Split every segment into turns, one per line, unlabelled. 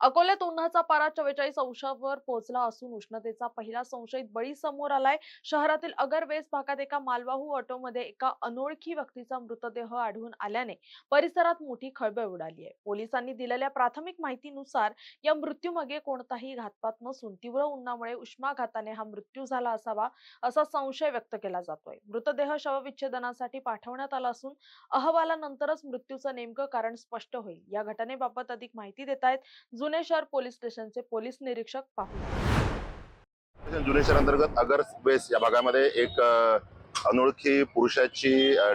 अकोल्यात उन्हाचा पारा 44 अंशांवर पोहोचला असून उष्णतेचा पहिला संशयित बळी समोर आलाय. शहरातील अगरवेस भागात एका मालवाहू ऑटोमध्ये एका अनोळखी व्यक्तीचा मृतदेह आढळून आल्याने परिसरात मोठी खळबळ उडाली आहे. पोलिसांनी दिलेल्या प्राथमिक माहितीनुसार या मृत्यूमागे कोणताही घातपात नसून तीव्र उन्हामुळे उष्माघाताने हा मृत्यू झाला असावा असा संशय व्यक्त केला जातोय. मृतदेह शवविच्छेदनासाठी पाठवण्यात आला असून अहवालानंतरच मृत्यूचं नेमकं कारण स्पष्ट होईल. या घटनेबाबत अधिक माहिती देत आहेत जुने शहर पोलीस स्टेशनचे पोलीस निरीक्षक. पाहूया.
जुने शहर अंतर्गत अगरवेस या भागामध्ये एक अनोळखी पुरुषाची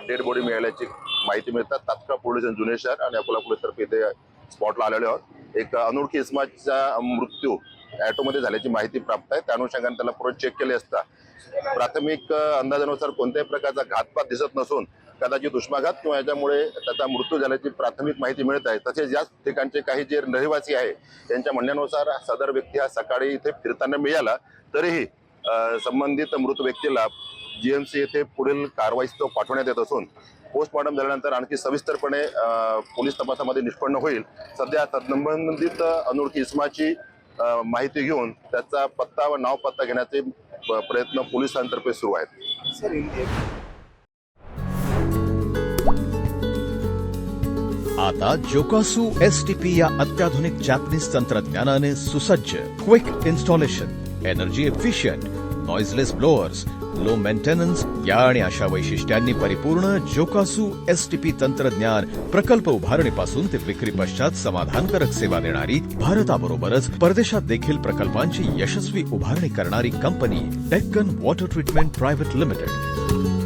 डेड बॉडी मिळाल्याची माहिती मिळतात. तात्काळ पोलीस जुने शहर आणि अकोला पोलीस तर्फे इथे स्पॉटला आलेले आहोत. एक अनोळखी इसमाचा मृत्यू ऑटोमध्ये झाल्याची माहिती प्राप्त आहे. त्या अनुषंगाने त्याला पुढे चेक केले असता प्राथमिक अंदाजानुसार कोणत्याही प्रकारचा घातपात दिसत नसून कदाचित उष्माघात किंवा याच्यामुळे त्याचा मृत्यू झाल्याची प्राथमिक माहिती मिळत आहे. तसेच याच ठिकाणचे काही जे रहिवासी आहे त्यांच्या म्हणण्यानुसार सदर व्यक्ती हा सकाळी इथे फिरताना मिळाला, तरीही संबंधित मृत व्यक्तीला जीएमसी येथे पुढील कारवाईस तो पाठवण्यात येत असून पोस्टमॉर्टम झाल्यानंतर आणखी सविस्तरपणे पोलीस तपासामध्ये निष्पन्न होईल. सध्या संबंधित अनोळखी इसमाची माहिती घेऊन त्याचा पत्ता व नाव पत्ता घेण्याचे प्रयत्न पोलिसांतर्फे सुरू आहेत.
आता जोकासु एसटीपी या अत्याधुनिक जॅपनीज तंत्रज्ञानाने सुसज्ज quick installation, energy efficient, noiseless blowers, low maintenance या आणि अशा वैशिष्ट्यांनी परिपूर्ण जोकासु एसटीपी तंत्रज्ञान प्रकल्प उभारणीपासून ते विक्री पश्चात समाधानकारक सेवा देणारी, भारताबरोबरच परदेशात देखील प्रकल्पांची यशस्वी उभारणी करणारी company Deccan water treatment private limited.